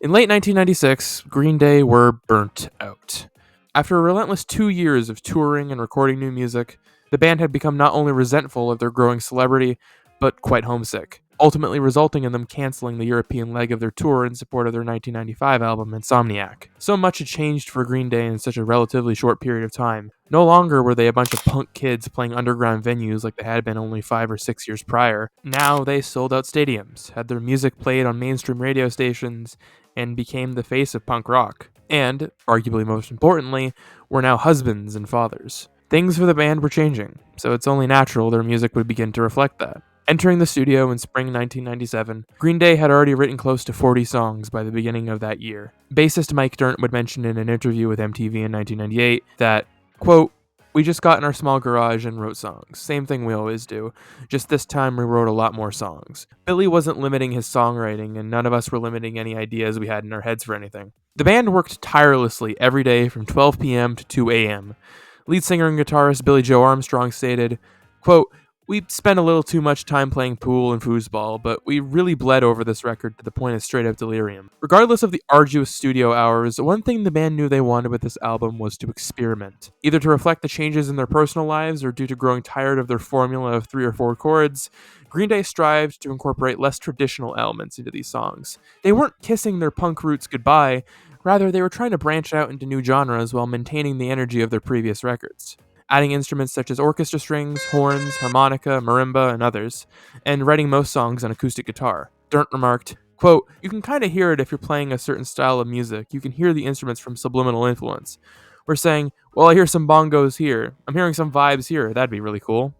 In late 1996, Green Day were burnt out. After a relentless 2 years of touring and recording new music, the band had become not only resentful of their growing celebrity, but quite homesick, ultimately resulting in them canceling the European leg of their tour in support of their 1995 album Insomniac. So much had changed for Green Day in such a relatively short period of time. No longer were they a bunch of punk kids playing underground venues like they had been only 5 or 6 years prior. Now they sold out stadiums, had their music played on mainstream radio stations, and became the face of punk rock. And, arguably most importantly, were now husbands and fathers. Things for the band were changing, so it's only natural their music would begin to reflect that. Entering the studio in spring 1997, Green Day had already written close to 40 songs by the beginning of that year. Bassist Mike Dirnt would mention in an interview with MTV in 1998 that, quote, "We just got in our small garage and wrote songs. Same thing we always do. Just this time we wrote a lot more songs." Billy wasn't limiting his songwriting, and none of us were limiting any ideas we had in our heads for anything. The band worked tirelessly every day from 12 p.m. to 2 a.m. Lead singer and guitarist Billie Joe Armstrong stated, quote, "We spent a little too much time playing pool and foosball, but we really bled over this record to the point of straight-up delirium." Regardless of the arduous studio hours, one thing the band knew they wanted with this album was to experiment. Either to reflect the changes in their personal lives or due to growing tired of their formula of 3 or 4 chords, Green Day strived to incorporate less traditional elements into these songs. They weren't kissing their punk roots goodbye, rather they were trying to branch out into new genres while maintaining the energy of their previous records, adding instruments such as orchestra strings, horns, harmonica, marimba, and others, and writing most songs on acoustic guitar. Dirnt remarked, quote, "You can kinda hear it if you're playing a certain style of music. You can hear the instruments from subliminal influence. We're saying, well, I hear some bongos here. I'm hearing some vibes here. That'd be really cool."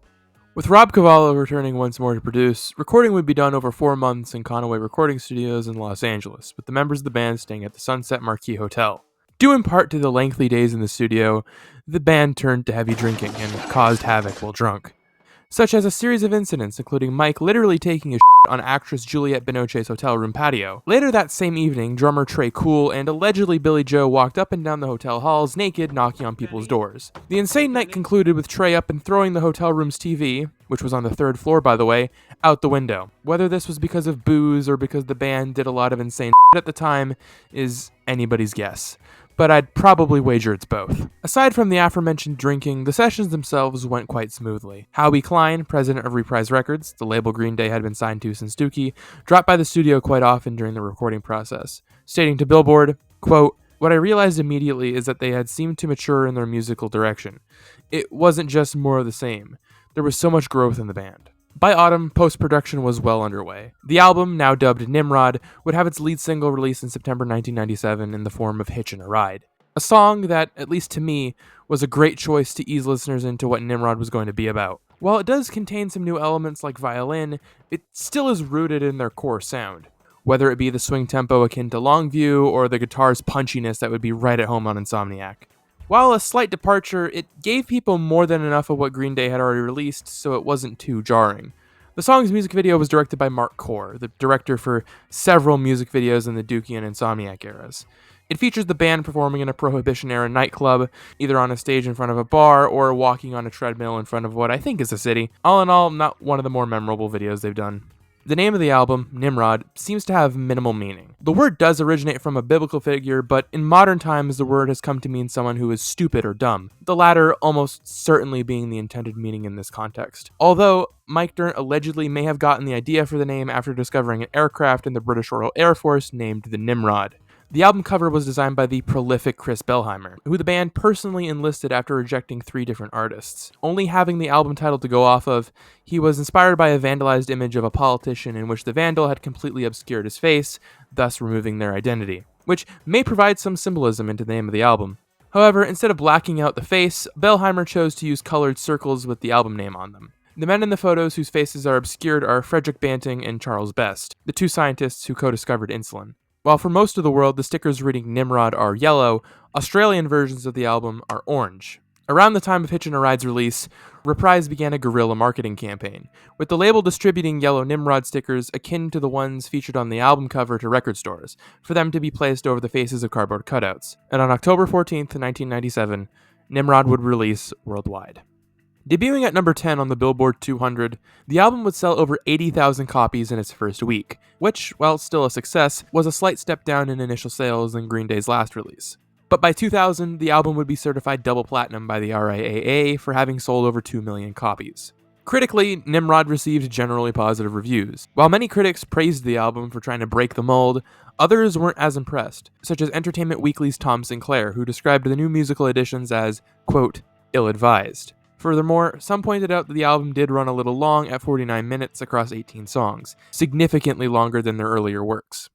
With Rob Cavallo returning once more to produce, recording would be done over 4 months in Conaway Recording Studios in Los Angeles, with the members of the band staying at the Sunset Marquis Hotel. Due in part to the lengthy days in the studio, the band turned to heavy drinking and caused havoc while drunk, such as a series of incidents including Mike literally taking a shit on actress Juliette Binoche's hotel room patio. Later that same evening, drummer Tre Cool and allegedly Billie Joe walked up and down the hotel halls naked, knocking on people's doors. The insane night concluded with Tre up and throwing the hotel room's TV, which was on the 3rd floor by the way, out the window. Whether this was because of booze or because the band did a lot of insane shit at the time is anybody's guess, but I'd probably wager it's both. Aside from the aforementioned drinking, the sessions themselves went quite smoothly. Howie Klein, president of Reprise Records, the label Green Day had been signed to since Dookie, dropped by the studio quite often during the recording process, stating to Billboard, quote, "What I realized immediately is that they had seemed to mature in their musical direction. It wasn't just more of the same. There was so much growth in the band." By autumn, post-production was well underway. The album, now dubbed Nimrod, would have its lead single released in September 1997 in the form of Hitchin A Ride, a song that, at least to me, was a great choice to ease listeners into what Nimrod was going to be about. While it does contain some new elements like violin, it still is rooted in their core sound, whether it be the swing tempo akin to Longview or the guitar's punchiness that would be right at home on Insomniac. While a slight departure, it gave people more than enough of what Green Day had already released, so it wasn't too jarring. The song's music video was directed by Mark Core, the director for several music videos in the Dookie and Insomniac eras. It features the band performing in a Prohibition-era nightclub, either on a stage in front of a bar or walking on a treadmill in front of what I think is a city. All in all, not one of the more memorable videos they've done. The name of the album, Nimrod, seems to have minimal meaning. The word does originate from a biblical figure, but in modern times the word has come to mean someone who is stupid or dumb, the latter almost certainly being the intended meaning in this context. Although Mike Dirnt allegedly may have gotten the idea for the name after discovering an aircraft in the British Royal Air Force named the Nimrod. The album cover was designed by the prolific Chris Bellheimer, who the band personally enlisted after rejecting 3 different artists. Only having the album title to go off of, he was inspired by a vandalized image of a politician in which the vandal had completely obscured his face, thus removing their identity, which may provide some symbolism into the name of the album. However, instead of blacking out the face, Bellheimer chose to use colored circles with the album name on them. The men in the photos whose faces are obscured are Frederick Banting and Charles Best, the 2 scientists who co-discovered insulin. While for most of the world the stickers reading Nimrod are yellow, Australian versions of the album are orange. Around the time of Hitchin A Ride's release, Reprise began a guerrilla marketing campaign, with the label distributing yellow Nimrod stickers akin to the ones featured on the album cover to record stores, for them to be placed over the faces of cardboard cutouts. And on October 14th, 1997, Nimrod would release worldwide. Debuting at number 10 on the Billboard 200, the album would sell over 80,000 copies in its first week, which, while still a success, was a slight step down in initial sales than Green Day's last release. But by 2000, the album would be certified double platinum by the RIAA for having sold over 2 million copies. Critically, Nimrod received generally positive reviews. While many critics praised the album for trying to break the mold, others weren't as impressed, such as Entertainment Weekly's Tom Sinclair, who described the new musical additions as, quote, ill-advised. Furthermore, some pointed out that the album did run a little long at 49 minutes across 18 songs, significantly longer than their earlier works.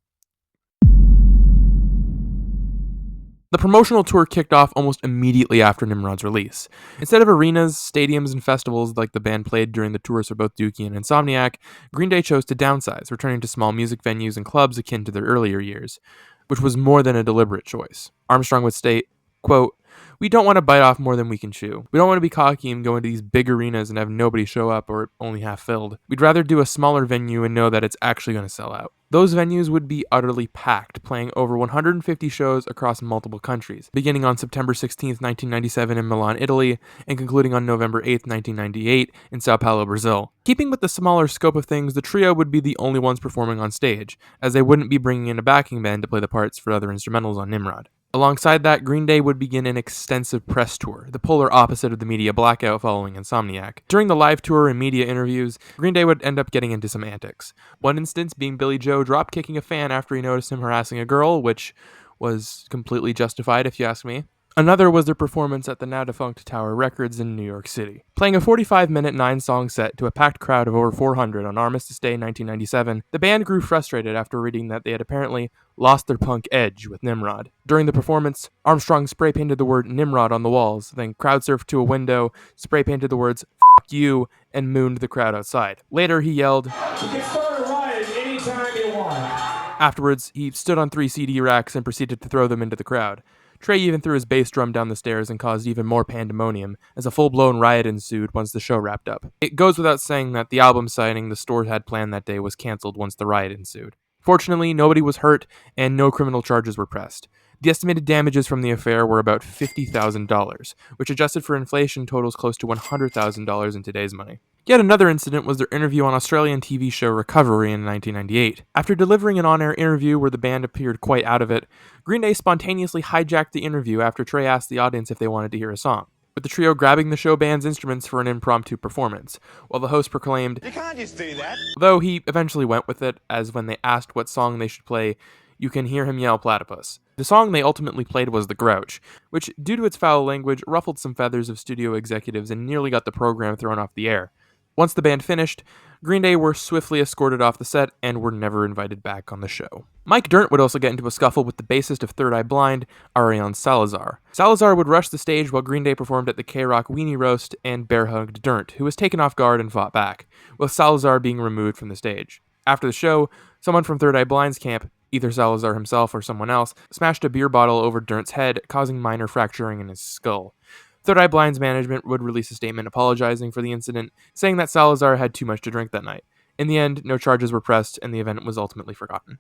The promotional tour kicked off almost immediately after Nimrod's release. Instead of arenas, stadiums, and festivals like the band played during the tours for both Dookie and Insomniac, Green Day chose to downsize, returning to small music venues and clubs akin to their earlier years, which was more than a deliberate choice. Armstrong would state, quote, "We don't want to bite off more than we can chew. We don't want to be cocky and go into these big arenas and have nobody show up or only half filled. We'd rather do a smaller venue and know that it's actually going to sell out." Those venues would be utterly packed, playing over 150 shows across multiple countries, beginning on September 16, 1997 in Milan, Italy, and concluding on November 8, 1998 in Sao Paulo, Brazil. Keeping with the smaller scope of things, the trio would be the only ones performing on stage, as they wouldn't be bringing in a backing band to play the parts for other instrumentals on Nimrod. Alongside that, Green Day would begin an extensive press tour, the polar opposite of the media blackout following Insomniac. During the live tour and media interviews, Green Day would end up getting into some antics. One instance being Billie Joe drop-kicking a fan after he noticed him harassing a girl, which was completely justified if you ask me. Another was their performance at the now-defunct Tower Records in New York City. Playing a 45-minute 9-song set to a packed crowd of over 400 on Armistice Day 1997, the band grew frustrated after reading that they had apparently lost their punk edge with Nimrod. During the performance, Armstrong spray-painted the word Nimrod on the walls, then crowd-surfed to a window, spray-painted the words "F*** you," and mooned the crowd outside. Later, he yelled, "You can start a riot anytime you want." Afterwards, he stood on 3 CD racks and proceeded to throw them into the crowd. Tre even threw his bass drum down the stairs and caused even more pandemonium, as a full-blown riot ensued once the show wrapped up. It goes without saying that the album signing the store had planned that day was cancelled once the riot ensued. Fortunately, nobody was hurt, and no criminal charges were pressed. The estimated damages from the affair were about $50,000, which adjusted for inflation totals close to $100,000 in today's money. Yet another incident was their interview on Australian TV show Recovery in 1998. After delivering an on-air interview where the band appeared quite out of it, Green Day spontaneously hijacked the interview after Tre asked the audience if they wanted to hear a song, with the trio grabbing the show band's instruments for an impromptu performance, while the host proclaimed, "You can't just do that." Though he eventually went with it, as when they asked what song they should play, you can hear him yell "Platypus." The song they ultimately played was The Grouch, which, due to its foul language, ruffled some feathers of studio executives and nearly got the program thrown off the air. Once the band finished, Green Day were swiftly escorted off the set and were never invited back on the show. Mike Dirnt would also get into a scuffle with the bassist of Third Eye Blind, Ariane Salazar. Salazar would rush the stage while Green Day performed at the K-Rock Weenie Roast and bear-hugged Dirnt, who was taken off guard and fought back, with Salazar being removed from the stage. After the show, someone from Third Eye Blind's camp, either Salazar himself or someone else, smashed a beer bottle over Dirnt's head, causing minor fracturing in his skull. Third Eye Blind's management would release a statement apologizing for the incident, saying that Salazar had too much to drink that night. In the end, no charges were pressed, and the event was ultimately forgotten.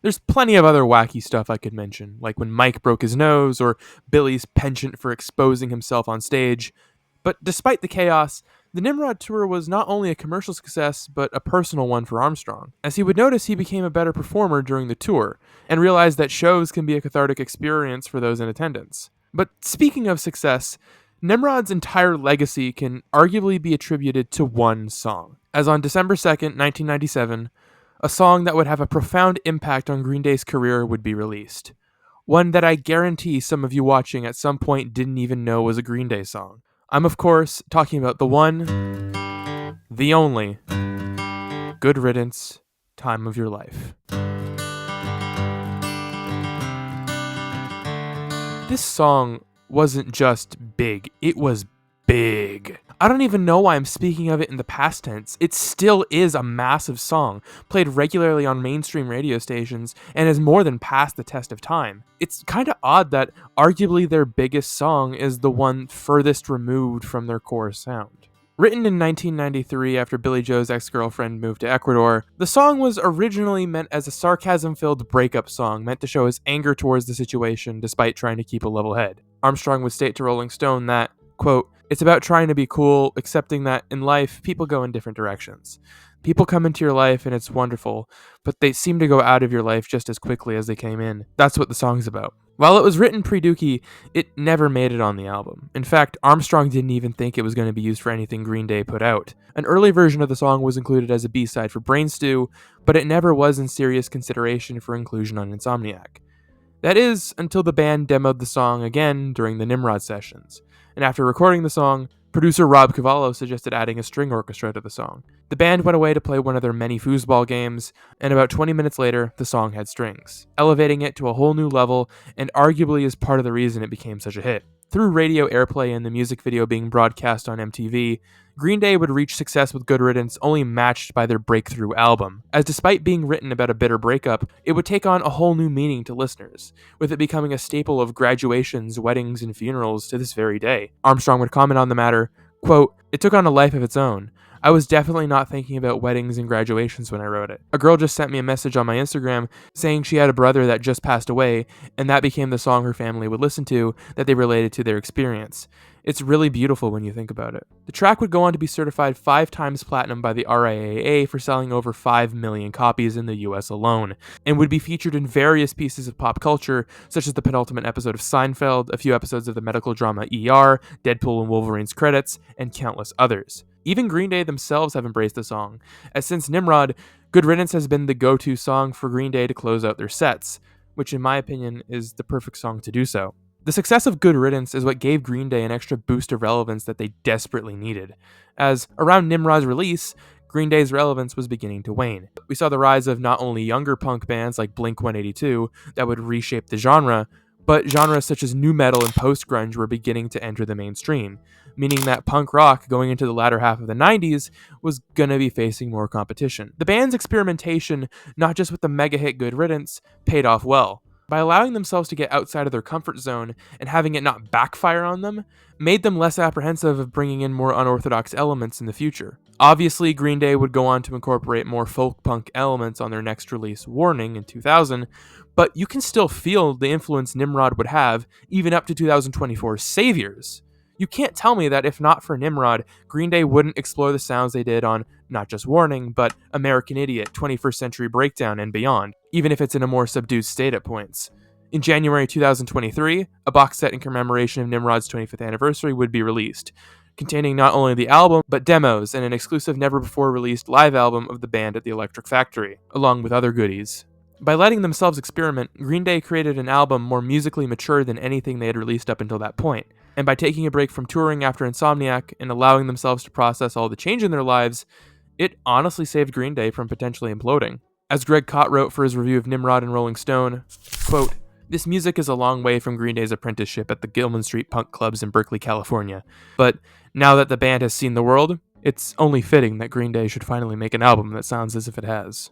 There's plenty of other wacky stuff I could mention, like when Mike broke his nose, or Billy's penchant for exposing himself on stage. But despite the chaos, the Nimrod tour was not only a commercial success, but a personal one for Armstrong. As he would notice, he became a better performer during the tour, and realized that shows can be a cathartic experience for those in attendance. But speaking of success, Nimrod's entire legacy can arguably be attributed to one song, as on December 2nd, 1997, a song that would have a profound impact on Green Day's career would be released. One that I guarantee some of you watching at some point didn't even know was a Green Day song. I'm, of course, talking about the one, the only, Good Riddance, Time of Your Life. This song wasn't just big, it was big. I don't even know why I'm speaking of it in the past tense. It still is a massive song, played regularly on mainstream radio stations, and has more than passed the test of time. It's kinda odd that arguably their biggest song is the one furthest removed from their core sound. Written in 1993 after Billie Joe's ex-girlfriend moved to Ecuador, the song was originally meant as a sarcasm-filled breakup song meant to show his anger towards the situation despite trying to keep a level head. Armstrong would state to Rolling Stone that, quote, It's about trying to be cool, accepting that in life, people go in different directions. People come into your life and it's wonderful, but they seem to go out of your life just as quickly as they came in. That's what the song's about. While it was written pre-Dookie, it never made it on the album. In fact, Armstrong didn't even think it was going to be used for anything Green Day put out. An early version of the song was included as a B-side for Brain Stew, but it never was in serious consideration for inclusion on Insomniac. That is, until the band demoed the song again during the Nimrod sessions. And after recording the song, producer Rob Cavallo suggested adding a string orchestra to the song. The band went away to play one of their many foosball games, and about 20 minutes later, the song had strings, elevating it to a whole new level, and arguably is part of the reason it became such a hit. Through radio airplay and the music video being broadcast on MTV, Green Day would reach success with Good Riddance only matched by their breakthrough album, as despite being written about a bitter breakup, it would take on a whole new meaning to listeners, with it becoming a staple of graduations, weddings, and funerals to this very day. Armstrong would comment on the matter, quote, "It took on a life of its own. I was definitely not thinking about weddings and graduations when I wrote it. A girl just sent me a message on my Instagram saying she had a brother that just passed away, and that became the song her family would listen to that they related to their experience. It's really beautiful when you think about it." The track would go on to be certified 5 times platinum by the RIAA for selling over 5 million copies in the US alone, and would be featured in various pieces of pop culture, such as the penultimate episode of Seinfeld, a few episodes of the medical drama ER, Deadpool and Wolverine's credits, and countless others. Even Green Day themselves have embraced the song, as since Nimrod, Good Riddance has been the go-to song for Green Day to close out their sets, which in my opinion is the perfect song to do so. The success of Good Riddance is what gave Green Day an extra boost of relevance that they desperately needed, as around Nimrod's release, Green Day's relevance was beginning to wane. We saw the rise of not only younger punk bands like Blink-182 that would reshape the genre, but genres such as nu metal and post-grunge were beginning to enter the mainstream, meaning that punk rock going into the latter half of the 90s was gonna be facing more competition. The band's experimentation, not just with the mega hit Good Riddance, paid off well. By allowing themselves to get outside of their comfort zone and having it not backfire on them, made them less apprehensive of bringing in more unorthodox elements in the future. Obviously, Green Day would go on to incorporate more folk punk elements on their next release, Warning, in 2000, but you can still feel the influence Nimrod would have even up to 2024's Saviors. You can't tell me that if not for Nimrod, Green Day wouldn't explore the sounds they did on not just Warning, but American Idiot, 21st Century Breakdown, and beyond, even if it's in a more subdued state at points. In January 2023, a box set in commemoration of Nimrod's 25th anniversary would be released, containing not only the album, but demos and an exclusive never-before-released live album of the band at the Electric Factory, along with other goodies. By letting themselves experiment, Green Day created an album more musically mature than anything they had released up until that point. And by taking a break from touring after Insomniac and allowing themselves to process all the change in their lives, it honestly saved Green Day from potentially imploding. As Greg Kot wrote for his review of Nimrod in Rolling Stone, quote, "This music is a long way from Green Day's apprenticeship at the Gilman Street punk clubs in Berkeley, California. But now that the band has seen the world, it's only fitting that Green Day should finally make an album that sounds as if it has."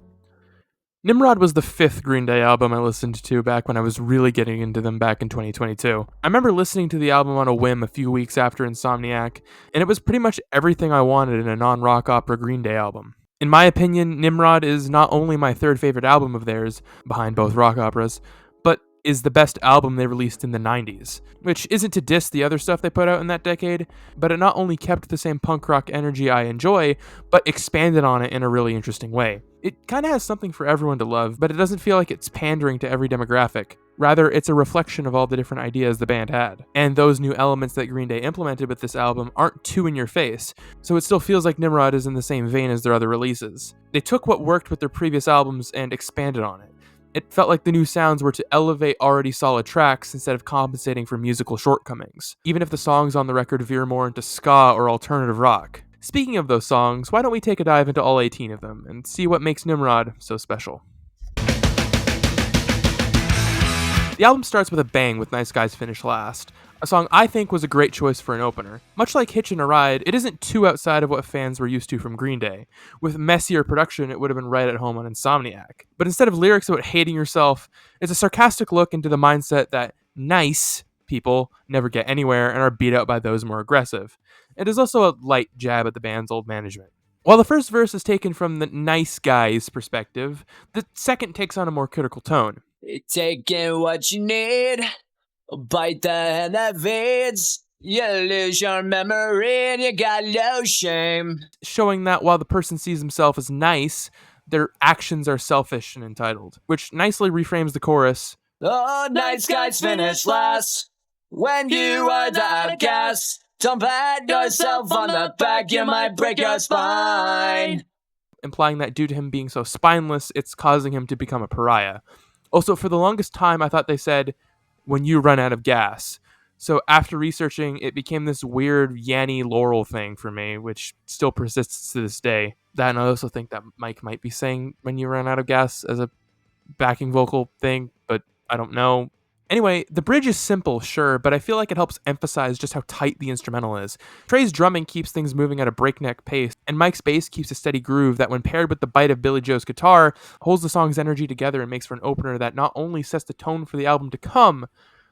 Nimrod was the 5th Green Day album I listened to back when I was really getting into them back in 2022. I remember listening to the album on a whim a few weeks after Insomniac, and it was pretty much everything I wanted in a non-rock opera Green Day album. In my opinion, Nimrod is not only my 3rd favorite album of theirs, behind both rock operas, but is the best album they released in the 90s, which isn't to diss the other stuff they put out in that decade, but it not only kept the same punk rock energy I enjoy, but expanded on it in a really interesting way. It kinda has something for everyone to love, but it doesn't feel like it's pandering to every demographic. Rather, it's a reflection of all the different ideas the band had. And those new elements that Green Day implemented with this album aren't too in your face, so it still feels like Nimrod is in the same vein as their other releases. They took what worked with their previous albums and expanded on it. It felt like the new sounds were to elevate already solid tracks instead of compensating for musical shortcomings, even if the songs on the record veer more into ska or alternative rock. Speaking of those songs, why don't we take a dive into all 18 of them and see what makes Nimrod so special? The album starts with a bang with Nice Guys Finish Last, a song I think was a great choice for an opener. Much like Hitchin A Ride, it isn't too outside of what fans were used to from Green Day. With messier production, it would have been right at home on Insomniac. But instead of lyrics about hating yourself, it's a sarcastic look into the mindset that nice people never get anywhere and are beat out by those more aggressive. It is also a light jab at the band's old management. While the first verse is taken from the nice guy's perspective, the second takes on a more critical tone. Taking what you need, bite the hand that feeds. You lose your memory and you got no shame. Showing that while the person sees himself as nice, their actions are selfish and entitled, which nicely reframes the chorus. Oh, nice guys finish last. When you are the outcast, don't pat yourself on the back, you might break your spine. Implying that due to him being so spineless, it's causing him to become a pariah. Also, for the longest time, I thought they said, when you run out of gas. So after researching, it became this weird Yanny Laurel thing for me, which still persists to this day. That, and I also think that Mike might be saying when you run out of gas as a backing vocal thing, but I don't know. Anyway, the bridge is simple, sure, but I feel like it helps emphasize just how tight the instrumental is. Tre's drumming keeps things moving at a breakneck pace, and Mike's bass keeps a steady groove that, when paired with the bite of Billie Joe's guitar, holds the song's energy together and makes for an opener that not only sets the tone for the album to come,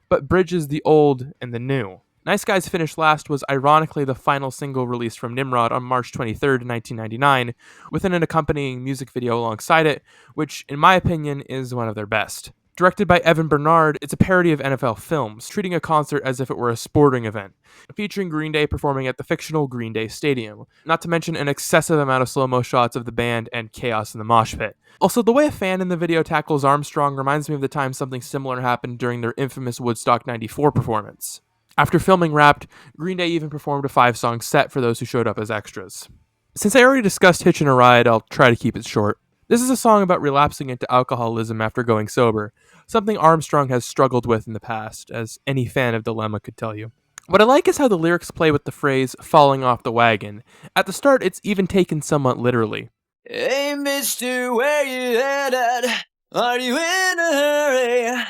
but bridges the old and the new. Nice Guys Finish Last was ironically the final single released from Nimrod on March 23rd, 1999, with an accompanying music video alongside it, which, in my opinion, is one of their best. Directed by Evan Bernard, it's a parody of NFL films, treating a concert as if it were a sporting event, featuring Green Day performing at the fictional Green Day Stadium, not to mention an excessive amount of slow-mo shots of the band and chaos in the mosh pit. Also, the way a fan in the video tackles Armstrong reminds me of the time something similar happened during their infamous Woodstock '94 performance. After filming Wrapped, Green Day even performed a 5-song set for those who showed up as extras. Since I already discussed Hitchin A Ride, I'll try to keep it short. This is a song about relapsing into alcoholism after going sober, something Armstrong has struggled with in the past, as any fan of Dilemma could tell you. What I like is how the lyrics play with the phrase, falling off the wagon. At the start, it's even taken somewhat literally. Hey, mister, where you headed? Are you in a hurry?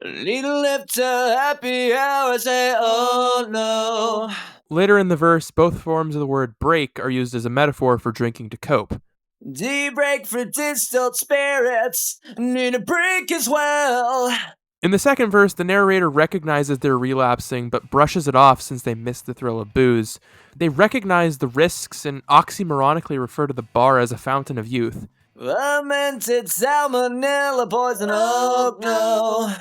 Need a lift to happy hour, say, oh no. Later in the verse, both forms of the word break are used as a metaphor for drinking to cope. D-break for distilled spirits, need a break as well. In the second verse, the narrator recognizes they're relapsing, but brushes it off since they missed the thrill of booze. They recognize the risks and oxymoronically refer to the bar as a fountain of youth. Fermented salmonella poison, oh no.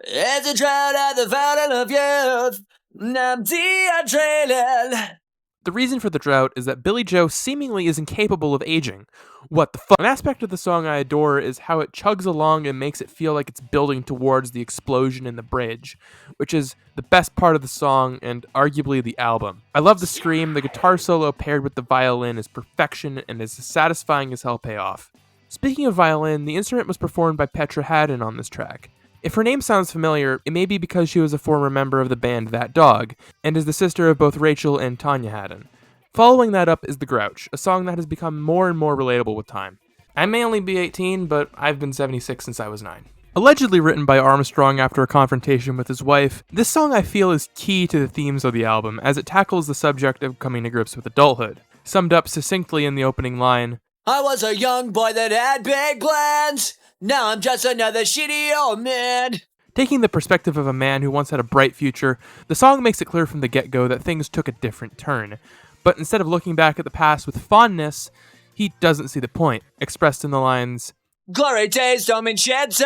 It's a drought at the fountain of youth, I'm dehydrated. The reason for the drought is that Billie Joe seemingly is incapable of aging. What the fuck? An aspect of the song I adore is how it chugs along and makes it feel like it's building towards the explosion in the bridge, which is the best part of the song and arguably the album. I love the scream, the guitar solo paired with the violin is perfection and is satisfying as hell payoff. Speaking of violin, the instrument was performed by Petra Haddon on this track. If her name sounds familiar, it may be because she was a former member of the band That Dog, and is the sister of both Rachel and Tanya Haddon. Following that up is The Grouch, a song that has become more and more relatable with time. I may only be 18, but I've been 76 since I was 9. Allegedly written by Armstrong after a confrontation with his wife, this song I feel is key to the themes of the album, as it tackles the subject of coming to grips with adulthood. Summed up succinctly in the opening line, I was a young boy that had big plans. Now I'm just another shitty old man. Taking the perspective of a man who once had a bright future, the song makes it clear from the get-go that things took a different turn. But instead of looking back at the past with fondness, he doesn't see the point, expressed in the lines, Glory days don't mean shit to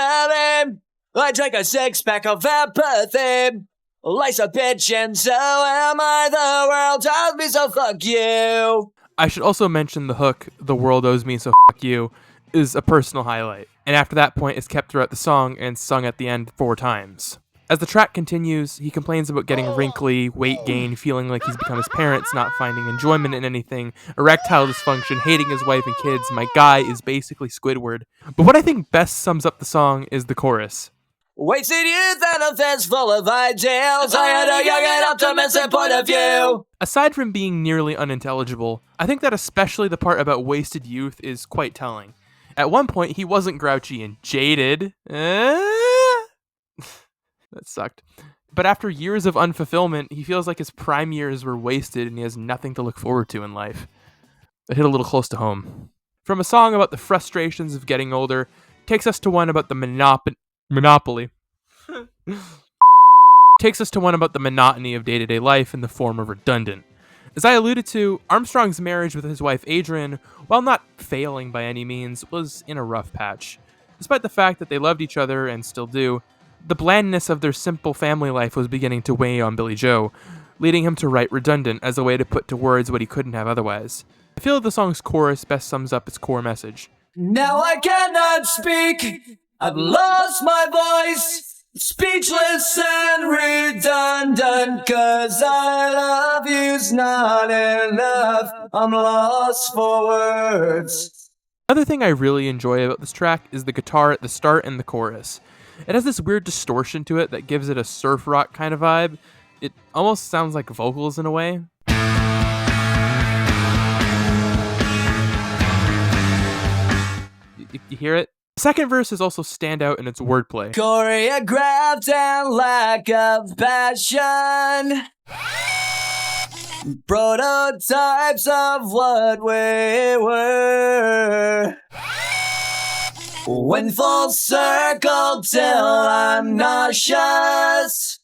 me. I drank a 6-pack of empathy. Life's a bitch and so am I. The world owes me, so fuck you. I should also mention the hook, the world owes me, so fuck you, is a personal highlight, and after that point is kept throughout the song and sung at the end 4 times. As the track continues, he complains about getting wrinkly, weight gain, feeling like he's become his parents, not finding enjoyment in anything, erectile dysfunction, hating his wife and kids. My guy is basically Squidward. But what I think best sums up the song is the chorus. Wasted youth and a fence full of ideals. I had a young and optimistic point of view. Aside from being nearly unintelligible, I think that especially the part about wasted youth is quite telling. At one point, he wasn't grouchy and jaded. That sucked. But after years of unfulfillment, he feels like his prime years were wasted and he has nothing to look forward to in life. It hit a little close to home. From a song about the frustrations of getting older, takes us to one about the monopoly. Takes us to one about the monotony of day-to-day life in the form of redundant. As I alluded to, Armstrong's marriage with his wife Adrian, while not failing by any means, was in a rough patch. Despite the fact that they loved each other and still do, The blandness of their simple family life was beginning to weigh on Billie Joe, leading him to write Redundant as a way to put to words what he couldn't have otherwise. I feel the song's chorus best sums up its core message. Now I cannot speak, I've lost my voice, speechless and redundant, 'cause I love you's not enough, I'm lost for words. Another thing I really enjoy about this track is the guitar at the start and the chorus. It has this weird distortion to it that gives it a surf rock kind of vibe. It almost sounds like vocals in a way. You hear it? The second verse is also stand out in its wordplay. Choreographed and lack of passion, prototypes of what we were. When full circle till I'm nauseous,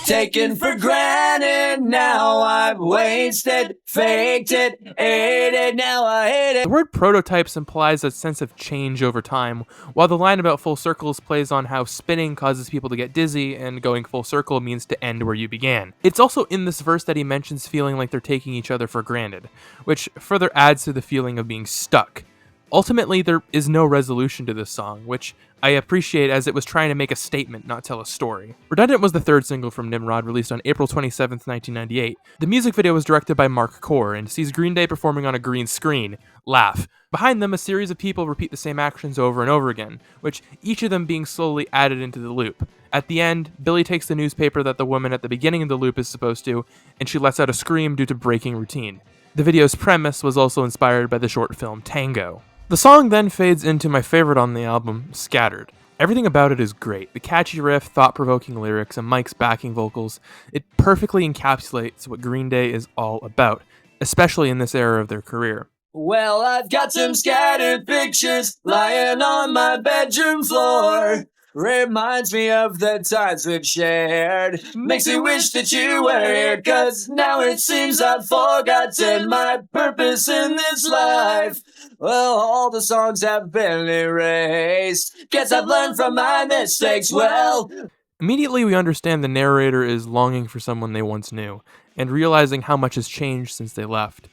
taken for granted, now I've wasted, faked it, ate it, now I hate it. The word prototypes implies a sense of change over time, while the line about full circles plays on how spinning causes people to get dizzy, and going full circle means to end where you began. It's also in this verse that he mentions feeling like they're taking each other for granted, which further adds to the feeling of being stuck. Ultimately, there is no resolution to this song, which I appreciate as it was trying to make a statement, not tell a story. Redundant was the third single from Nimrod, released on April 27th, 1998. The music video was directed by Mark Core and sees Green Day performing on a green screen. Laugh. Behind them, a series of people repeat the same actions over and over again, which each of them being slowly added into the loop. At the end, Billie takes the newspaper that the woman at the beginning of the loop is supposed to, and she lets out a scream due to breaking routine. The video's premise was also inspired by the short film Tango. The song then fades into my favorite on the album, Scattered. Everything about it is great. The catchy riff, thought-provoking lyrics, and Mike's backing vocals, it perfectly encapsulates what Green Day is all about, especially in this era of their career. Well, I've got some scattered pictures lying on my bedroom floor. Reminds me of the times we've shared. Makes me wish that you were here, 'cause now it seems I've forgotten my purpose in this life. Well, all the songs have been erased. Guess I've learned from my mistakes, well. Immediately we understand the narrator is longing for someone they once knew, and realizing how much has changed since they left.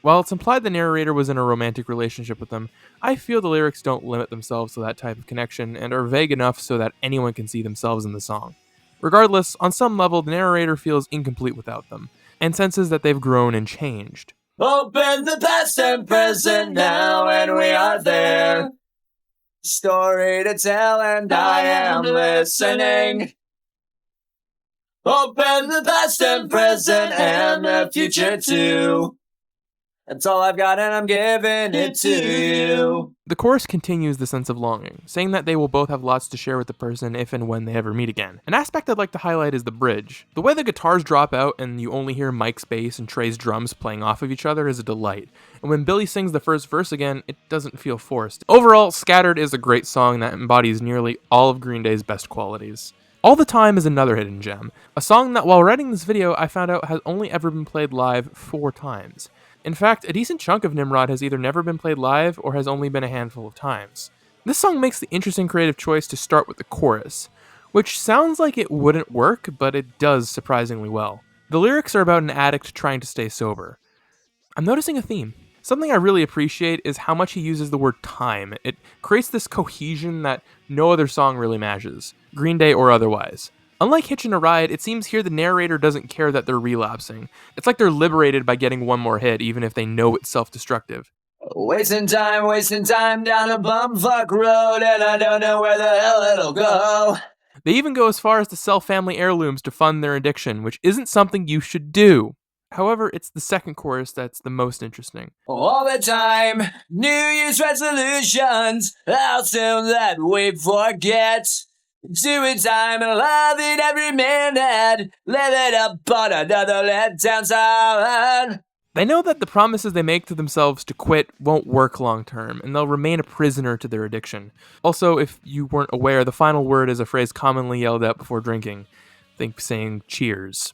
While it's implied the narrator was in a romantic relationship with them, I feel the lyrics don't limit themselves to that type of connection and are vague enough so that anyone can see themselves in the song. Regardless, on some level, the narrator feels incomplete without them, and senses that they've grown and changed. Open the past and present now, and we are there. Story to tell, and I am listening. Open the past and present and the future too. That's all I've got, and I'm giving it to you. The chorus continues the sense of longing, saying that they will both have lots to share with the person if and when they ever meet again. An aspect I'd like to highlight is the bridge. The way the guitars drop out and you only hear Mike's bass and Tre's drums playing off of each other is a delight. And when Billie sings the first verse again, it doesn't feel forced. Overall, Scattered is a great song that embodies nearly all of Green Day's best qualities. All the Time is another hidden gem, a song that while writing this video I found out has only ever been played live 4 times. In fact, a decent chunk of Nimrod has either never been played live or has only been a handful of times. This song makes the interesting creative choice to start with the chorus, which sounds like it wouldn't work, but it does surprisingly well. The lyrics are about an addict trying to stay sober. I'm noticing a theme. Something I really appreciate is how much he uses the word time. It creates this cohesion that no other song really matches, Green Day or otherwise. Unlike Hitchin A Ride, it seems here the narrator doesn't care that they're relapsing. It's like they're liberated by getting one more hit, even if they know it's self-destructive. Wasting time down a bumfuck road, and I don't know where the hell it'll go. They even go as far as to sell family heirlooms to fund their addiction, which isn't something you should do. However, it's the second chorus that's the most interesting. All the time, New Year's resolutions, how soon that we forget. Doing time and loving every minute, living up on another letdown side. They know that the promises they make to themselves to quit won't work long term, and they'll remain a prisoner to their addiction. Also, if you weren't aware, the final word is a phrase commonly yelled out before drinking. Think saying cheers.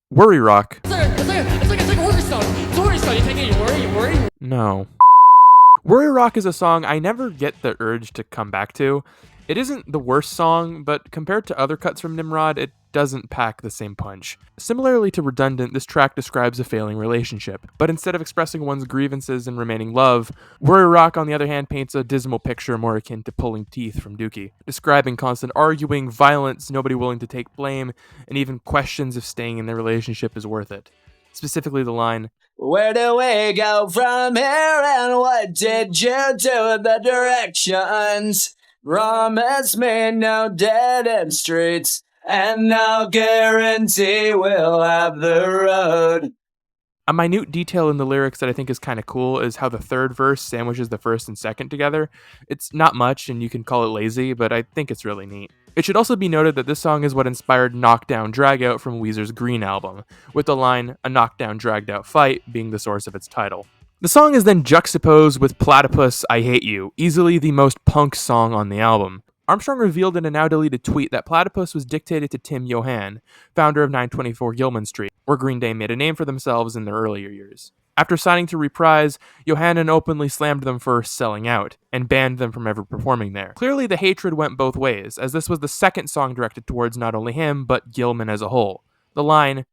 Worry rock. It's like a worry song. It's a worry song. You take it, you worry. No. Worry rock is a song I never get the urge to come back to. It isn't the worst song, but compared to other cuts from Nimrod, it doesn't pack the same punch. Similarly to Redundant, this track describes a failing relationship, but instead of expressing one's grievances and remaining love, Worry Rock, on the other hand, paints a dismal picture more akin to pulling teeth from Dookie, describing constant arguing, violence, nobody willing to take blame, and even questions if staying in their relationship is worth it. Specifically the line, "Where do we go from here, and what did you do with the directions? Promise me no dead-end streets, and no guarantee we'll have the road." A minute detail in the lyrics that I think is kind of cool is how the third verse sandwiches the first and second together. It's not much, and you can call it lazy, but I think it's really neat. It should also be noted that this song is what inspired Knockdown Dragout from Weezer's Green album, with the line, "a knockdown dragged out fight," being the source of its title. The song is then juxtaposed with Platypus, "I Hate You," easily the most punk song on the album. Armstrong revealed in a now-deleted tweet that Platypus was dictated to Tim Johann, founder of 924 Gilman Street, where Green Day made a name for themselves in their earlier years. After signing to Reprise, Johann openly slammed them for selling out, and banned them from ever performing there. Clearly, the hatred went both ways, as this was the second song directed towards not only him, but Gilman as a whole. The line,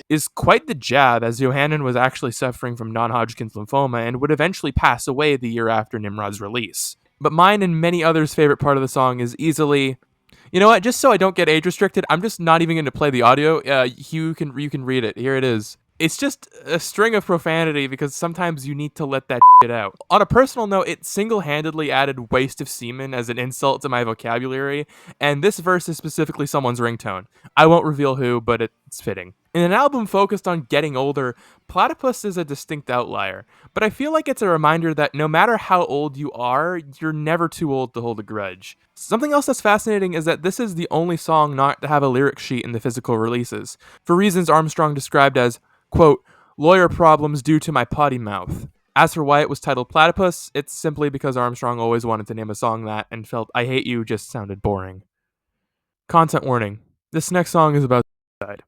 is quite the jab, as Johann was actually suffering from non-Hodgkin's lymphoma and would eventually pass away the year after Nimrod's release. But mine and many others' favorite part of the song is easily... You know what? Just so I don't get age restricted, I'm just not even going to play the audio. You can read it. Here it is. It's just a string of profanity because sometimes you need to let that shit out. On a personal note, it single-handedly added waste of semen as an insult to my vocabulary, and this verse is specifically someone's ringtone. I won't reveal who, but it's fitting. In an album focused on getting older, Platypus is a distinct outlier, but I feel like it's a reminder that no matter how old you are, you're never too old to hold a grudge. Something else that's fascinating is that this is the only song not to have a lyric sheet in the physical releases, for reasons Armstrong described as, quote, "lawyer problems due to my potty mouth." As for why it was titled Platypus, it's simply because Armstrong always wanted to name a song that and felt "I Hate You" just sounded boring. Content warning. This next song is about suicide.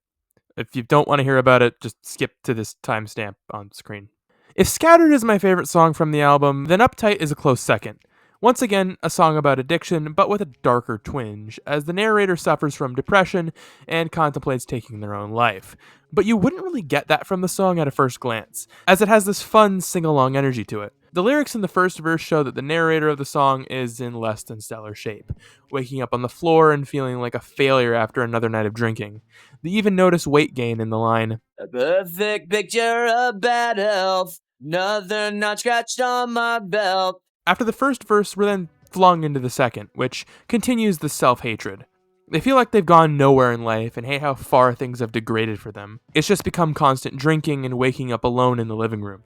If you don't want to hear about it, just skip to this timestamp on screen. If Scattered is my favorite song from the album, then Uptight is a close second. Once again, a song about addiction, but with a darker twinge, as the narrator suffers from depression and contemplates taking their own life. But you wouldn't really get that from the song at a first glance, as it has this fun sing-along energy to it. The lyrics in the first verse show that the narrator of the song is in less than stellar shape, waking up on the floor and feeling like a failure after another night of drinking. They even notice weight gain in the line, "A perfect picture of bad health, nothing not scratched on my belt." After the first verse, we're then flung into the second, which continues the self-hatred. They feel like they've gone nowhere in life and hate how far things have degraded for them. It's just become constant drinking and waking up alone in the living room.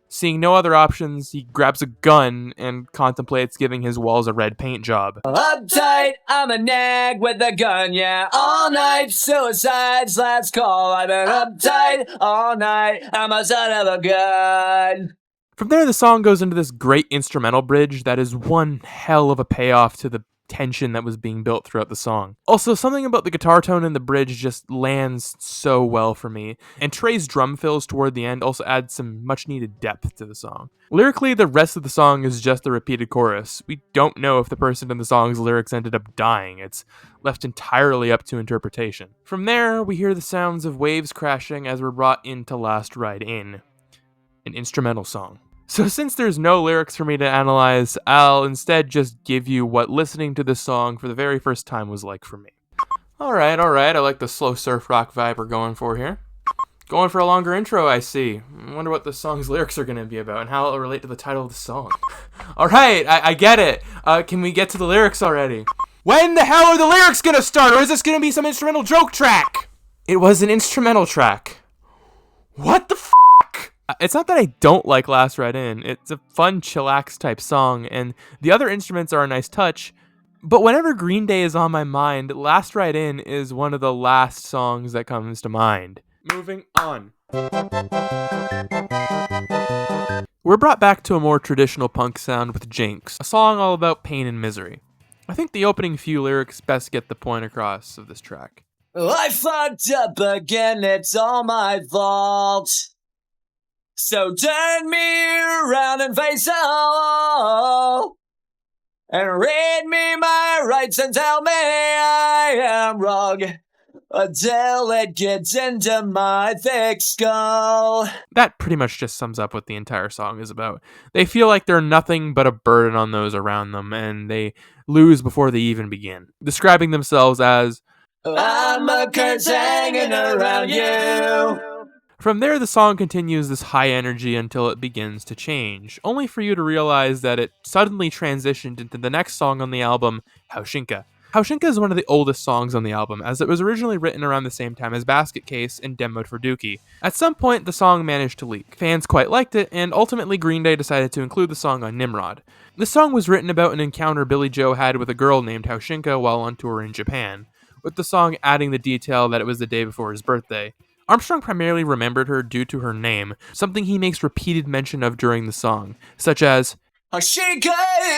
Seeing no other options, he grabs a gun and contemplates giving his walls a red paint job. "Uptight, I'm a nag with a gun, yeah, all night. Suicide's last call. I've been uptight all night. I'm a son of a gun." From there, the song goes into this great instrumental bridge that is one hell of a payoff to the tension that was being built throughout the song. Also, something about the guitar tone in the bridge just lands so well for me, and Tre's drum fills toward the end also add some much needed depth to the song. Lyrically, the rest of the song is just a repeated chorus. We don't know if the person in the song's lyrics ended up dying. It's left entirely up to interpretation. From there, we hear the sounds of waves crashing as we're brought into Last Ride In, an instrumental song. So since there's no lyrics for me to analyze, I'll instead just give you what listening to this song for the very first time was like for me. Alright, I like the slow surf rock vibe we're going for here. Going for a longer intro, I see. I wonder what the song's lyrics are going to be about and how it'll relate to the title of the song. Alright, I get it. Can we get to the lyrics already? When the hell are the lyrics going to start, or is this going to be some instrumental joke track? It was an instrumental track. What the f***? It's not that I don't like Last Ride In. It's a fun, chillax type song, and the other instruments are a nice touch. But whenever Green Day is on my mind, Last Ride In is one of the last songs that comes to mind. Moving on. We're brought back to a more traditional punk sound with Jinx, a song all about pain and misery. I think the opening few lyrics best get the point across of this track. "I fucked up again, it's all my fault. So turn me around and face all, and read me my rights and tell me I am wrong, until it gets into my thick skull. That pretty much just sums up what the entire song is about. They feel like they're nothing but a burden on those around them, and they lose before they even begin, describing themselves as, I'm a curse hanging around you. From there, the song continues this high energy until it begins to change, only for you to realize that it suddenly transitioned into the next song on the album, Haushinka. Haushinka is one of the oldest songs on the album, as it was originally written around the same time as Basket Case and demoed for Dookie. At some point, the song managed to leak. Fans quite liked it, and ultimately Green Day decided to include the song on Nimrod. The song was written about an encounter Billie Joe had with a girl named Haushinka while on tour in Japan, with the song adding the detail that it was the day before his birthday. Armstrong primarily remembered her due to her name, something he makes repeated mention of during the song, such as, Haushinka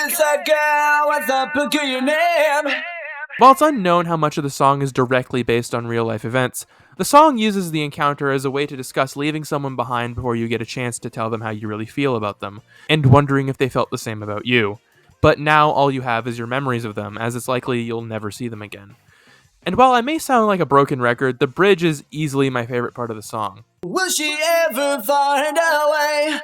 is a girl with a peculiar name. While it's unknown how much of the song is directly based on real-life events, the song uses the encounter as a way to discuss leaving someone behind before you get a chance to tell them how you really feel about them, and wondering if they felt the same about you. But now all you have is your memories of them, as it's likely you'll never see them again. And while I may sound like a broken record, the bridge is easily my favorite part of the song. Will she ever find a way?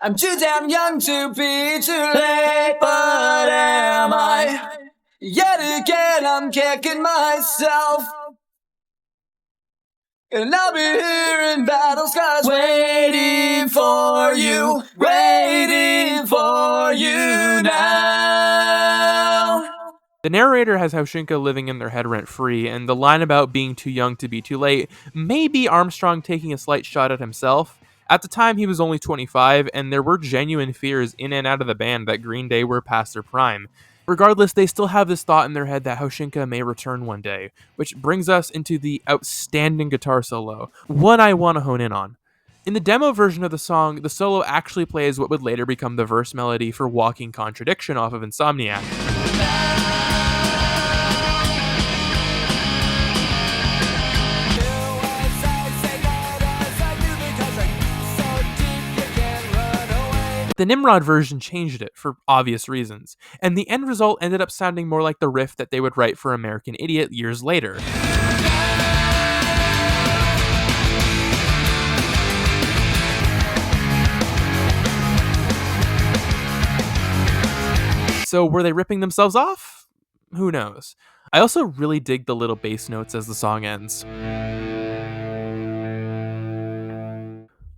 I'm too damn young to be too late, but am I? Yet again, I'm kicking myself. And I'll be here in battle scars, waiting for you now. The narrator has Haushinka living in their head rent-free, and the line about being too young to be too late may be Armstrong taking a slight shot at himself. At the time, he was only 25, and there were genuine fears in and out of the band that Green Day were past their prime. Regardless, they still have this thought in their head that Haushinka may return one day, which brings us into the outstanding guitar solo, one I want to hone in on. In the demo version of the song, the solo actually plays what would later become the verse melody for Walking Contradiction off of Insomniac. The Nimrod version changed it for obvious reasons, and the end result ended up sounding more like the riff that they would write for American Idiot years later. So were they ripping themselves off? Who knows? I also really dig the little bass notes as the song ends.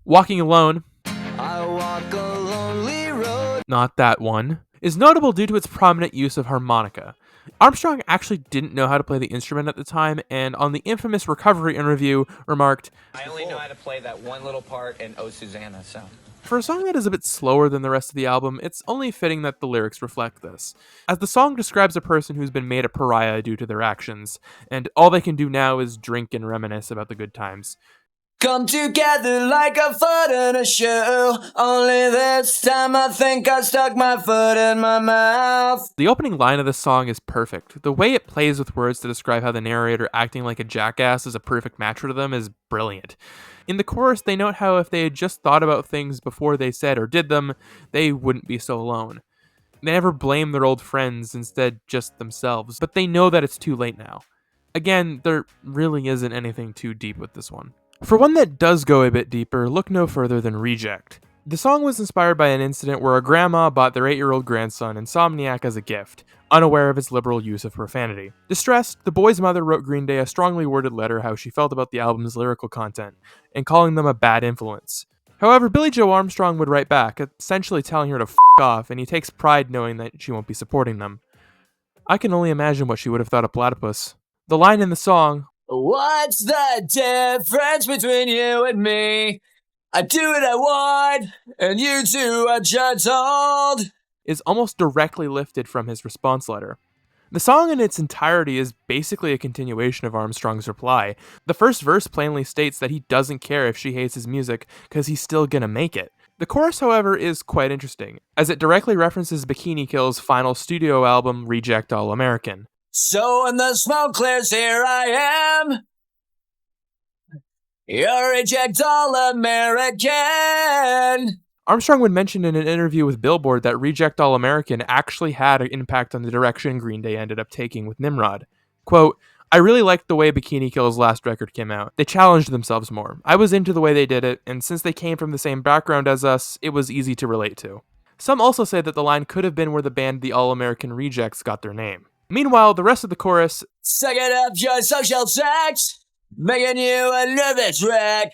Walking Alone, I walk a lonely road. not that one, is notable due to its prominent use of harmonica. Armstrong actually didn't know how to play the instrument at the time, and on the infamous Recovery interview remarked, I only know how to play that one little part in Oh Susanna, so. For a song that is a bit slower than the rest of the album, it's only fitting that the lyrics reflect this, as the song describes a person who's been made a pariah due to their actions, and all they can do now is drink and reminisce about the good times. Come together like a foot in a shoe. Only this time I think I stuck my foot in my mouth. The opening line of this song is perfect. The way it plays with words to describe how the narrator acting like a jackass is a perfect match for them is brilliant. In the chorus, they note how if they had just thought about things before they said or did them, they wouldn't be so alone. They never blame their old friends, instead just themselves, but they know that it's too late now. Again, there really isn't anything too deep with this one. For one that does go a bit deeper, look no further than Reject. The song was inspired by an incident where a grandma bought their 8-year-old grandson Insomniac as a gift, unaware of its liberal use of profanity. Distressed, the boy's mother wrote Green Day a strongly worded letter how she felt about the album's lyrical content, and calling them a bad influence. However, Billie Joe Armstrong would write back, essentially telling her to f*** off, and he takes pride knowing that she won't be supporting them. I can only imagine what she would have thought of Platypus. The line in the song, What's the difference between you and me? I do what I want, and you do what you're told. is almost directly lifted from his response letter. The song in its entirety is basically a continuation of Armstrong's reply. The first verse plainly states that he doesn't care if she hates his music because he's still gonna make it. The chorus, however, is quite interesting, as it directly references Bikini Kill's final studio album, Reject All American. So when the smoke clears, here I am. You're a reject all American. Armstrong would mention in an interview with Billboard that Reject All American actually had an impact on the direction Green Day ended up taking with Nimrod. Quote, I really liked the way Bikini Kill's last record came out. They challenged themselves more. I was into the way they did it, and since they came from the same background as us, it was easy to relate to. Some also say that the line could have been where the band The All-American Rejects got their name. Meanwhile, the rest of the chorus, Suck it up your social sex, making you a nervous wreck.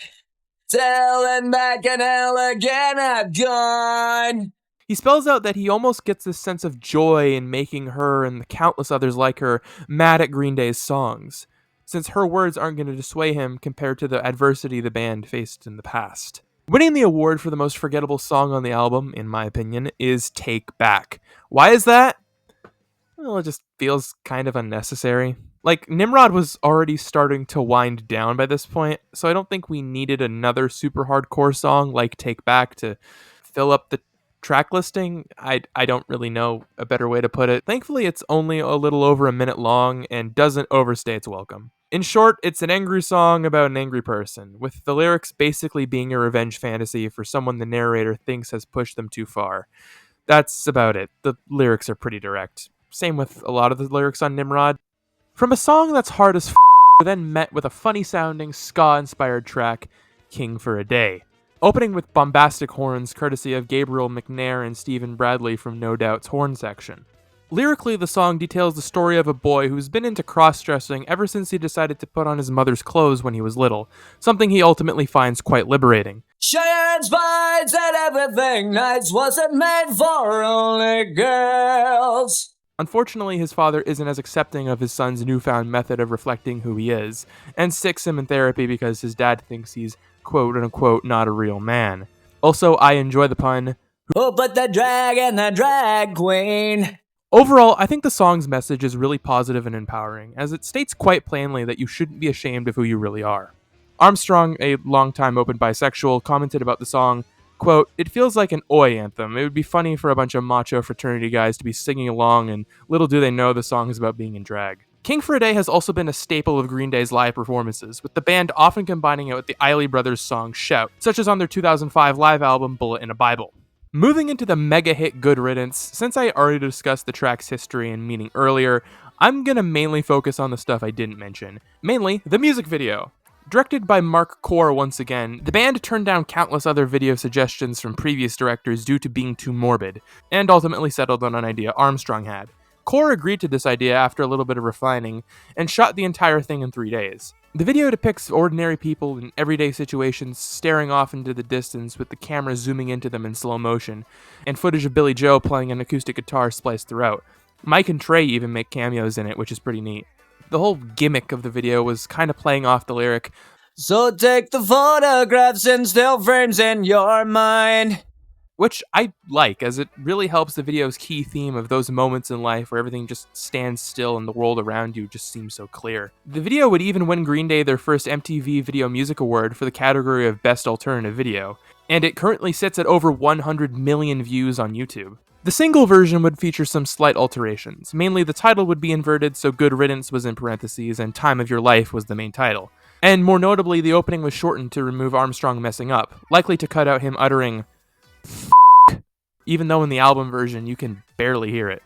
Telling back and hell again I've gone. he spells out that he almost gets this sense of joy in making her and the countless others like her mad at Green Day's songs, since her words aren't going to dissuade him compared to the adversity the band faced in the past. Winning the award for the most forgettable song on the album, in my opinion, is Take Back. Why is that? Well, it just feels kind of unnecessary. Like, Nimrod was already starting to wind down by this point, so I don't think we needed another super hardcore song like Take Back to fill up the track listing. I don't really know a better way to put it. Thankfully, it's only a little over a minute long and doesn't overstay its welcome. In short, it's an angry song about an angry person, with the lyrics basically being a revenge fantasy for someone the narrator thinks has pushed them too far. That's about it. The lyrics are pretty direct. Same with a lot of the lyrics on Nimrod. From a song that's hard as we're then met with a funny-sounding, ska-inspired track, King for a Day, opening with bombastic horns courtesy of Gabriel McNair and Stephen Bradley from No Doubt's horn section. Lyrically, the song details the story of a boy who's been into cross-dressing ever since he decided to put on his mother's clothes when he was little, something he ultimately finds quite liberating. Cheyenne finds that everything nice wasn't made for only girls. Unfortunately, his father isn't as accepting of his son's newfound method of reflecting who he is, and sticks him in therapy because his dad thinks he's quote-unquote not a real man. Also, I enjoy the pun. Who put the drag in the drag queen? Overall, I think the song's message is really positive and empowering, as it states quite plainly that you shouldn't be ashamed of who you really are. Armstrong, a longtime open bisexual, commented about the song, quote, it feels like an oi anthem. It would be funny for a bunch of macho fraternity guys to be singing along, and little do they know the song is about being in drag. King for a Day has also been a staple of Green Day's live performances, with the band often combining it with the Isley Brothers' song Shout, such as on their 2005 live album Bullet in a Bible. Moving into the mega hit Good Riddance, since I already discussed the track's history and meaning earlier, I'm gonna mainly focus on the stuff I didn't mention, mainly the music video. Directed by Mark Core once again, the band turned down countless other video suggestions from previous directors due to being too morbid, and ultimately settled on an idea Armstrong had. Core agreed to this idea after a little bit of refining, and shot the entire thing in 3 days. The video depicts ordinary people in everyday situations staring off into the distance with the camera zooming into them in slow motion, and footage of Billie Joe playing an acoustic guitar spliced throughout. Mike and Tre even make cameos in it, which is pretty neat. The whole gimmick of the video was kind of playing off the lyric, So take the photographs and still frames in your mind. which I like, as it really helps the video's key theme of those moments in life where everything just stands still and the world around you just seems so clear. The video would even win Green Day their first MTV Video Music Award for the category of Best Alternative Video, and it currently sits at over 100 million views on YouTube. The single version would feature some slight alterations. Mainly the title would be inverted, so Good Riddance was in parentheses and Time of Your Life was the main title. And more notably, the opening was shortened to remove Armstrong messing up, likely to cut out him uttering F***, even though in the album version you can barely hear it.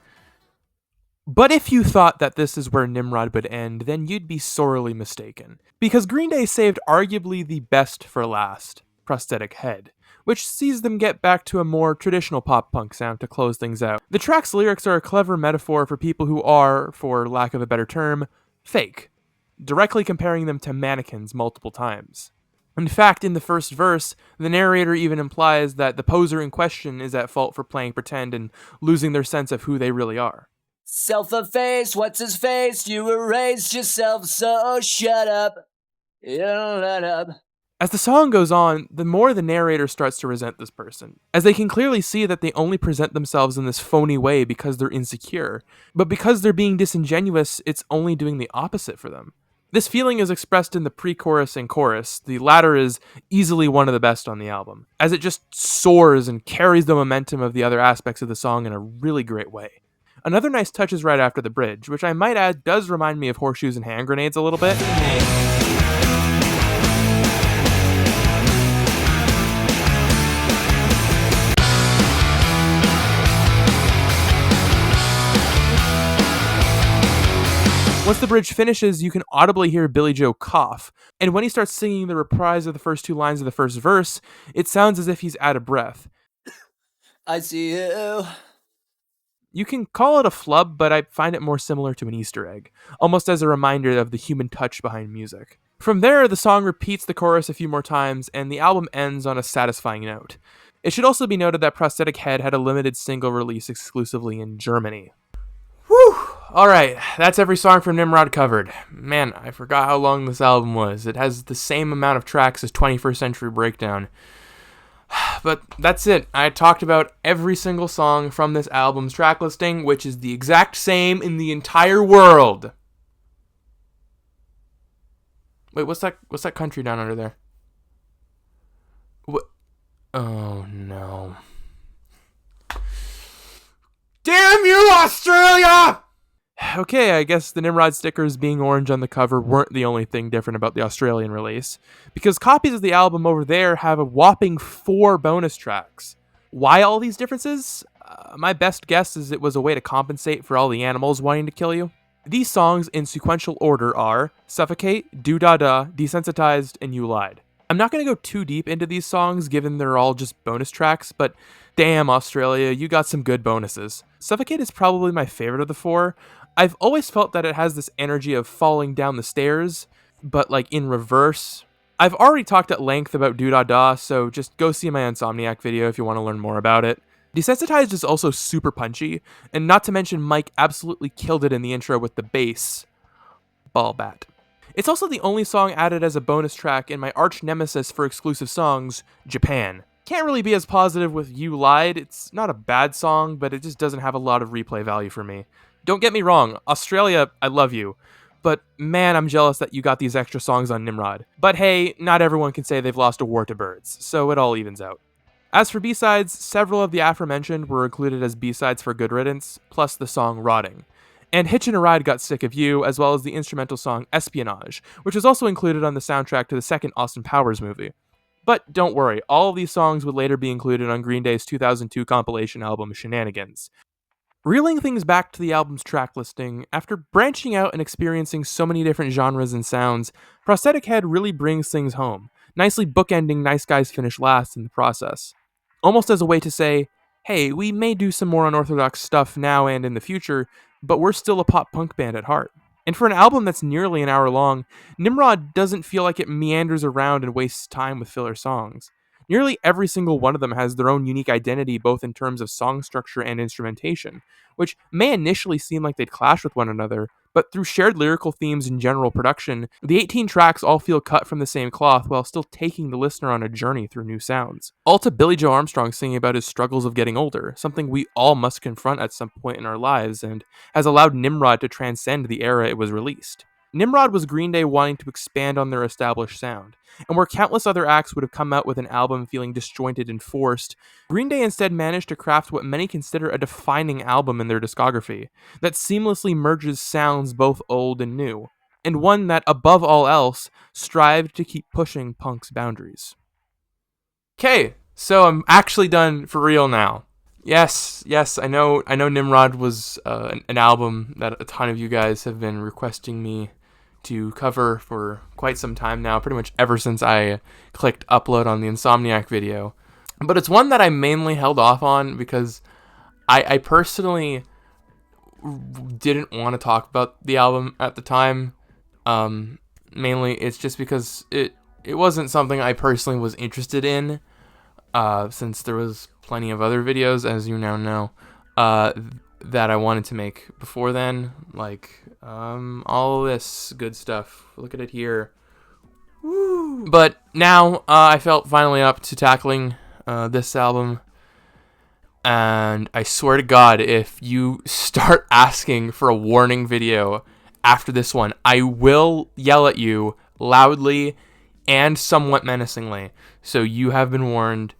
But if you thought that this is where Nimrod would end, then you'd be sorely mistaken. Because Green Day saved arguably the best for last, Prosthetic Head, which sees them get back to a more traditional pop-punk sound to close things out. The track's lyrics are a clever metaphor for people who are, for lack of a better term, fake, directly comparing them to mannequins multiple times. In fact, in the first verse, the narrator even implies that the poser in question is at fault for playing pretend and losing their sense of who they really are. Self-effaced, what's his face? You erased yourself, so shut up. You don't let up. As the song goes on, the more the narrator starts to resent this person, as they can clearly see that they only present themselves in this phony way because they're insecure, but because they're being disingenuous, it's only doing the opposite for them. This feeling is expressed in the pre-chorus and chorus. The latter is easily one of the best on the album, as it just soars and carries the momentum of the other aspects of the song in a really great way. Another nice touch is right after the bridge, which I might add does remind me of Horseshoes and Hand Grenades a little bit. Once the bridge finishes, you can audibly hear Billie Joe cough, and when he starts singing the reprise of the first 2 lines of the first verse, it sounds as if he's out of breath. I see you. You can call it a flub, but I find it more similar to an Easter egg, almost as a reminder of the human touch behind music. From there, the song repeats the chorus a few more times, and the album ends on a satisfying note. It should also be noted that Prosthetic Head had a limited single release exclusively in Germany. Whew! Alright, that's every song from Nimrod covered. Man, I forgot how long this album was. It has the same amount of tracks as 21st Century Breakdown. But that's it. I talked about every single song from this album's track listing, which is the exact same in the entire world. Wait, what's that country down under there? What? Oh no. Damn you, Australia! Okay, I guess the Nimrod stickers being orange on the cover weren't the only thing different about the Australian release, because copies of the album over there have a whopping 4 bonus tracks. Why all these differences? My best guess is it was a way to compensate for all the animals wanting to kill you. These songs in sequential order are Suffocate, Do Da Da, Desensitized, and You Lied. I'm not going to go too deep into these songs given they're all just bonus tracks, but damn Australia, you got some good bonuses. Suffocate is probably my favorite of the 4. I've always felt that it has this energy of falling down the stairs, but like in reverse. I've already talked at length about Do Da Da, so just go see my Insomniac video if you want to learn more about it. Desensitized is also super punchy, and not to mention Mike absolutely killed it in the intro with the bass. Ball bat. It's also the only song added as a bonus track in my arch nemesis for exclusive songs, Japan. Can't really be as positive with You Lied. It's not a bad song, but it just doesn't have a lot of replay value for me. Don't get me wrong, Australia, I love you. But man, I'm jealous that you got these extra songs on Nimrod. But hey, not everyone can say they've lost a war to birds, so it all evens out. As for B-sides, several of the aforementioned were included as B-sides for Good Riddance, plus the song Rotting. And Hitchin A Ride Got Sick of You, as well as the instrumental song Espionage, which was also included on the soundtrack to the second Austin Powers movie. But don't worry, all of these songs would later be included on Green Day's 2002 compilation album Shenanigans. Reeling things back to the album's track listing, after branching out and experiencing so many different genres and sounds, Prosthetic Head really brings things home, nicely bookending Nice Guys Finish Last in the process. Almost as a way to say, hey, we may do some more unorthodox stuff now and in the future, but we're still a pop-punk band at heart. And for an album that's nearly an hour long, Nimrod doesn't feel like it meanders around and wastes time with filler songs. Nearly every single one of them has their own unique identity both in terms of song structure and instrumentation, which may initially seem like they'd clash with one another, but through shared lyrical themes and general production, the 18 tracks all feel cut from the same cloth while still taking the listener on a journey through new sounds. All to Billie Joe Armstrong singing about his struggles of getting older, something we all must confront at some point in our lives and has allowed Nimrod to transcend the era it was released. Nimrod was Green Day wanting to expand on their established sound, and where countless other acts would have come out with an album feeling disjointed and forced, Green Day instead managed to craft what many consider a defining album in their discography, that seamlessly merges sounds both old and new, and one that, above all else, strived to keep pushing punk's boundaries. Okay, so I'm actually done for real now. Yes, I know Nimrod was an album that a ton of you guys have been requesting me to cover for quite some time now, pretty much ever since I clicked upload on the Insomniac video. But it's one that I mainly held off on because I personally didn't want to talk about the album at the time. Mainly it's just because it wasn't something I personally was interested in, since there was plenty of other videos, as you now know, that I wanted to make before then, like all this good stuff. Look at it here. Woo. But now I felt finally up to tackling this album, and I swear to God, if you start asking for a warning video after this one, I will yell at you loudly and somewhat menacingly. So you have been warned.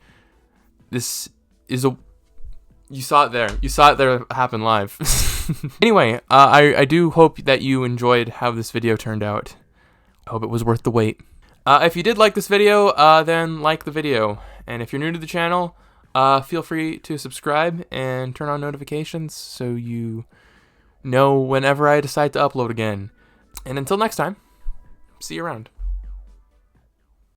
This is a... You saw it there. You saw it there happen live. Anyway, I do hope that you enjoyed how this video turned out. I hope it was worth the wait. If you did like this video, then like the video. And if you're new to the channel, feel free to subscribe and turn on notifications so you know whenever I decide to upload again. And until next time, see you around.